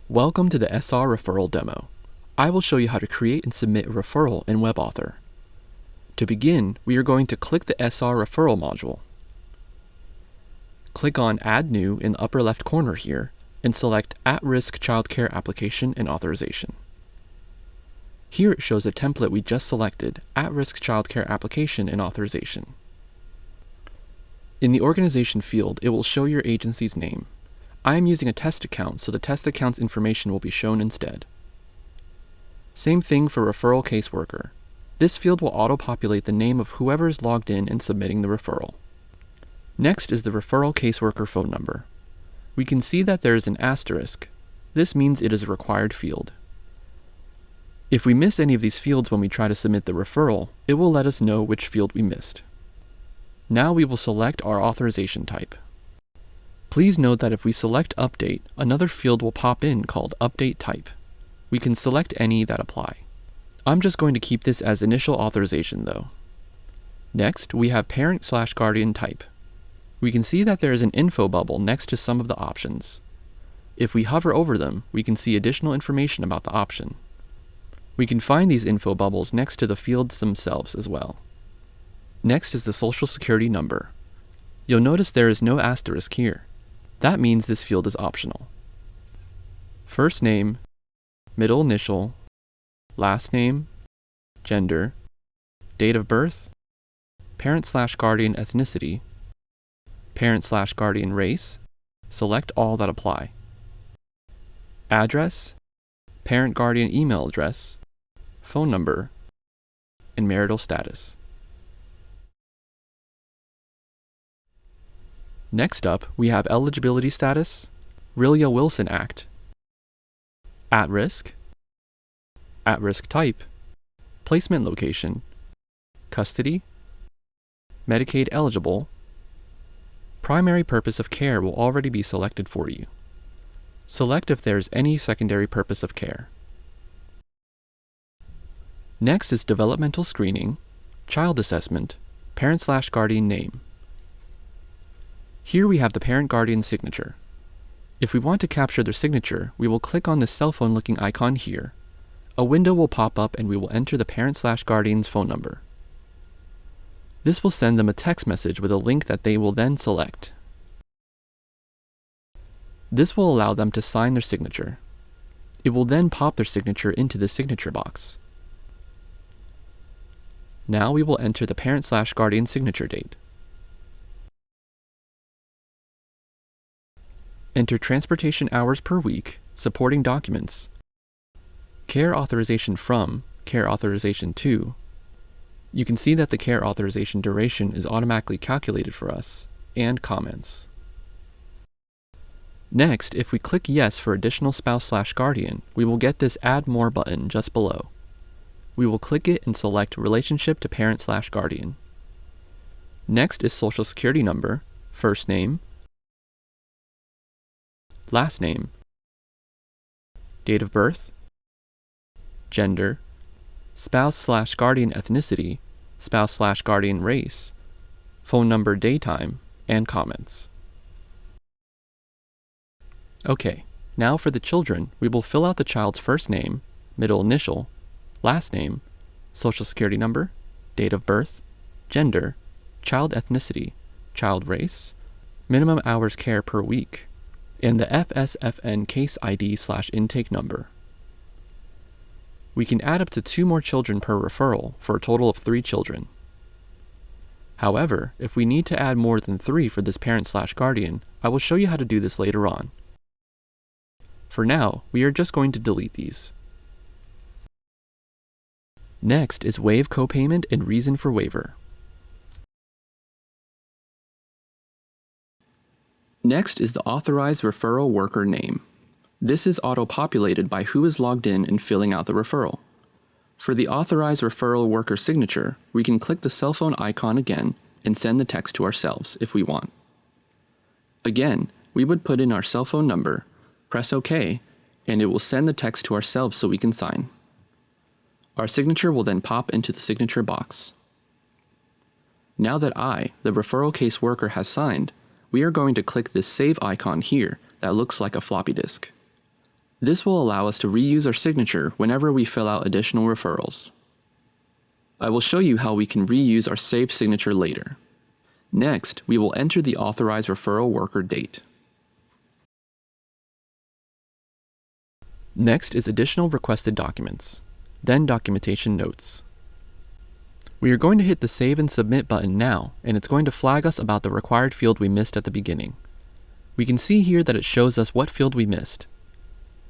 Welcome to the SR Referral demo. I will show you how to create and submit a referral in WebAuthor. To begin, we are going to click the SR Referral module. Click on Add New in the upper left corner here and select At-Risk Childcare Application and Authorization. Here it shows a template we just selected, At-Risk Childcare Application and Authorization. In the organization field, it will show your agency's name. I am using a test account, so the test account's information will be shown instead. Same thing for referral caseworker. This field will auto-populate the name of whoever is logged in and submitting the referral. Next is the referral caseworker phone number. We can see that there is an asterisk. This means it is a required field. If we miss any of these fields when we try to submit the referral, it will let us know which field we missed. Now we will select our authorization type. Please note that if we select Update, another field will pop in called Update Type. We can select any that apply. I'm just going to keep this as initial authorization though. Next, we have Parent/Guardian Type. We can see that there is an info bubble next to some of the options. If we hover over them, we can see additional information about the option. We can find these info bubbles next to the fields themselves as well. Next is the Social Security number. You'll notice there is no asterisk here. That means this field is optional. First name, middle initial, last name, gender, date of birth, parent/guardian ethnicity, parent/guardian race, select all that apply. Address, parent/guardian email address, phone number, and marital status. Next up, we have eligibility status, Rillia-Wilson Act, at-risk type, placement location, custody, Medicaid eligible. Primary purpose of care will already be selected for you. Select if there is any secondary purpose of care. Next is developmental screening, child assessment, parent/guardian name. Here we have the parent/guardian signature. If we want to capture their signature, we will click on the cell phone looking icon here. A window will pop up and we will enter the parent/guardian's phone number. This will send them a text message with a link that they will then select. This will allow them to sign their signature. It will then pop their signature into the signature box. Now we will enter the parent/guardian signature date. Enter transportation hours per week, supporting documents, care authorization from, care authorization to. You can see that the care authorization duration is automatically calculated for us, and comments. Next, if we click Yes for additional spouse/guardian, we will get this Add More button just below. We will click it and select Relationship to Parent/Guardian. Next is Social Security number, first name, last name, date of birth, gender, spouse/guardian ethnicity, spouse/guardian race, phone number daytime, and comments. Okay, now for the children, we will fill out the child's first name, middle initial, last name, social security number, date of birth, gender, child ethnicity, child race, minimum hours care per week, and the FSFN case ID/intake number. We can add up to 2 more children per referral for a total of 3 children. However, if we need to add more than 3 for this parent/guardian, I will show you how to do this later on. For now, we are just going to delete these. Next is waive copayment and reason for waiver. Next is the authorized referral worker name. This is auto-populated by who is logged in and filling out the referral. For the authorized referral worker signature, we can click the cell phone icon again and send the text to ourselves if we want. Again, we would put in our cell phone number, press OK, and it will send the text to ourselves so we can sign. Our signature will then pop into the signature box. Now that I, the referral case worker, has signed, we are going to click this Save icon here that looks like a floppy disk. This will allow us to reuse our signature whenever we fill out additional referrals. I will show you how we can reuse our saved signature later. Next, we will enter the authorized referral worker date. Next is additional requested documents, then documentation notes. We are going to hit the Save and Submit button now, and it's going to flag us about the required field we missed at the beginning. We can see here that it shows us what field we missed.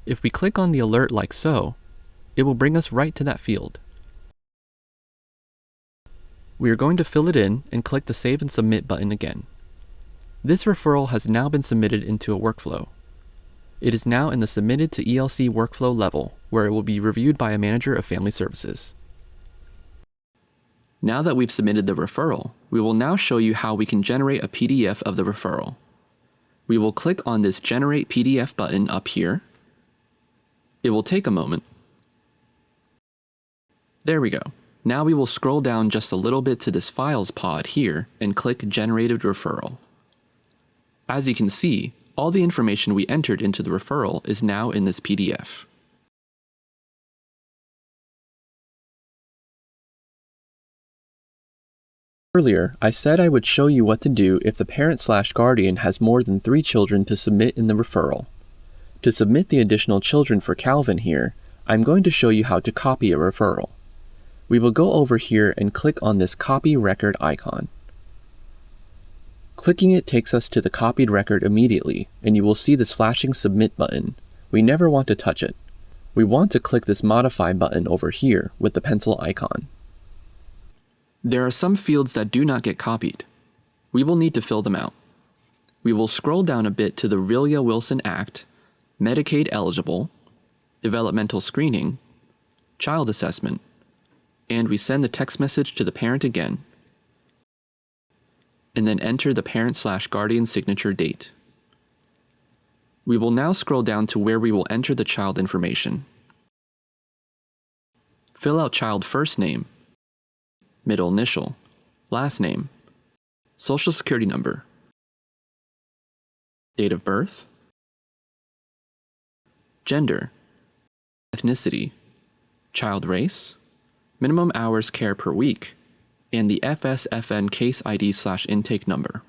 If we click on the alert like so, it will bring us right to that field. We are going to fill it in and click the Save and Submit button again. This referral has now been submitted into a workflow. It is now in the Submitted to ELC workflow level, where it will be reviewed by a manager of family services. Now that we've submitted the referral, we will now show you how we can generate a PDF of the referral. We will click on this Generate PDF button up here. It will take a moment. There we go. Now we will scroll down just a little bit to this Files pod here and click Generated Referral. As you can see, all the information we entered into the referral is now in this PDF. Earlier, I said I would show you what to do if the parent/guardian has more than 3 children to submit in the referral. To submit the additional children for Calvin here, I'm going to show you how to copy a referral. We will go over here and click on this Copy Record icon. Clicking it takes us to the copied record immediately, and you will see this flashing Submit button. We never want to touch it. We want to click this Modify button over here with the pencil icon. There are some fields that do not get copied. We will need to fill them out. We will scroll down a bit to the Relia Wilson Act, Medicaid eligible, developmental screening, child assessment, and we send the text message to the parent again, and then enter the parent/guardian signature date. We will now scroll down to where we will enter the child information. Fill out child first name, middle initial, last name, social security number, date of birth, gender, ethnicity, child race, minimum hours care per week, and the FSFN case ID/intake number.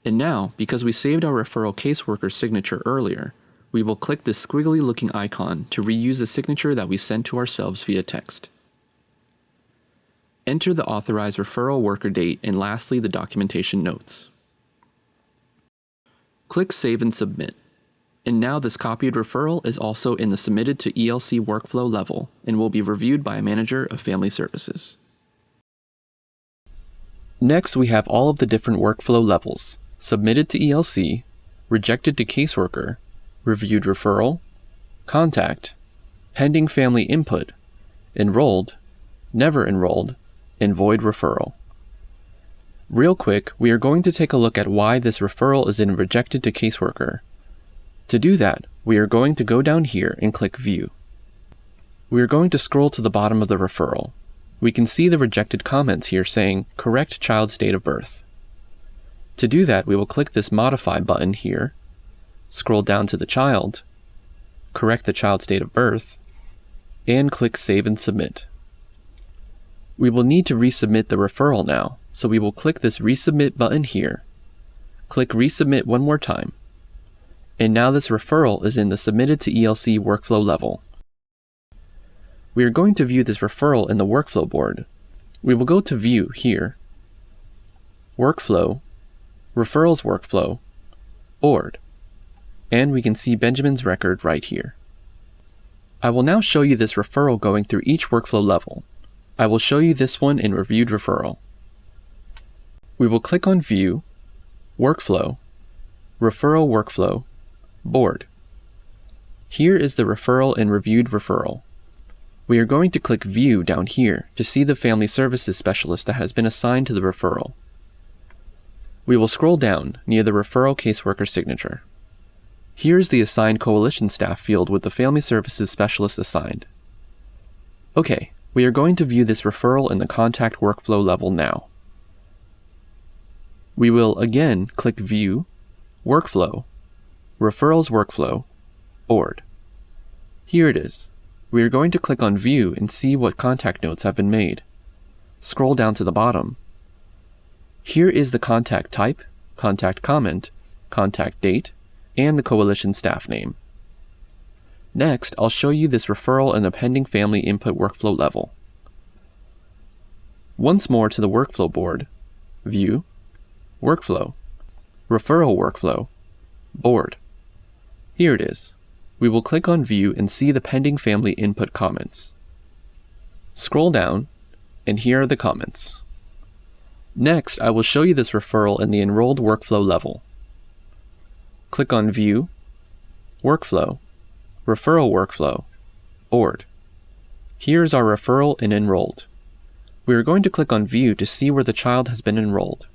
And now, because we saved our referral caseworker signature earlier, we will click this squiggly looking icon to reuse the signature that we sent to ourselves via text. Enter the authorized referral worker date and lastly the documentation notes. Click Save and Submit. And now this copied referral is also in the Submitted to ELC workflow level and will be reviewed by a manager of family services. Next, we have all of the different workflow levels: Submitted to ELC, Rejected to Caseworker, Reviewed Referral, Contact, Pending Family Input, Enrolled, Never Enrolled, and Void Referral. Real quick, we are going to take a look at why this referral is in Rejected to Caseworker. To do that, we are going to go down here and click View. We are going to scroll to the bottom of the referral. We can see the rejected comments here saying, correct child's date of birth. To do that, we will click this Modify button here, scroll down to the child, correct the child's date of birth, and click Save and Submit. We will need to resubmit the referral now, so we will click this Resubmit button here, click Resubmit one more time, and now this referral is in the Submitted to ELC workflow level. We are going to view this referral in the workflow board. We will go to View here, Workflow, Referrals Workflow, Board, and we can see Benjamin's record right here. I will now show you this referral going through each workflow level. I will show you this one in Reviewed Referral. We will click on View, Workflow, Referral Workflow, Board. Here is the referral in Reviewed Referral. We are going to click View down here to see the Family Services Specialist that has been assigned to the referral. We will scroll down near the Referral Caseworker signature. Here is the Assigned Coalition Staff field with the Family Services Specialist assigned. Okay, we are going to view this referral in the Contact workflow level now. We will again click View, Workflow, Referrals Workflow, Board. Here it is. We are going to click on View and see what contact notes have been made. Scroll down to the bottom. Here is the contact type, contact comment, contact date, and the coalition staff name. Next, I'll show you this referral in the pending family input workflow level. Once more to the workflow board, View, Workflow, Referral Workflow, Board. Here it is. We will click on View and see the pending family input comments. Scroll down, and here are the comments. Next, I will show you this referral in the enrolled workflow level. Click on View, Workflow, Referral Workflow, Board. Here's our referral in enrolled. We are going to click on View to see where the child has been enrolled.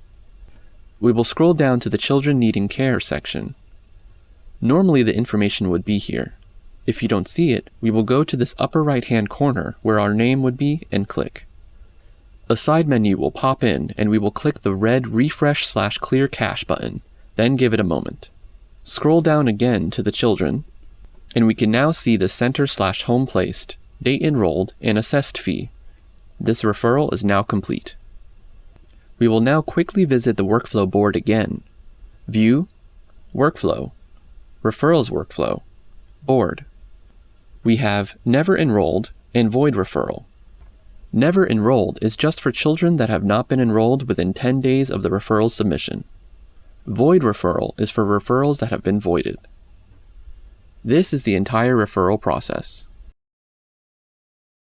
We will scroll down to the Children Needing Care section. Normally the information would be here. If you don't see it, we will go to this upper right-hand corner where our name would be and click. A side menu will pop in and we will click the red Refresh/Clear Cache button, then give it a moment. Scroll down again to the children, and we can now see the center/home placed, date enrolled, and assessed fee. This referral is now complete. We will now quickly visit the workflow board again. View, Workflow, Referrals Workflow, Board. We have Never Enrolled and Void Referral. Never Enrolled is just for children that have not been enrolled within 10 days of the referral submission. Void Referral is for referrals that have been voided. This is the entire referral process.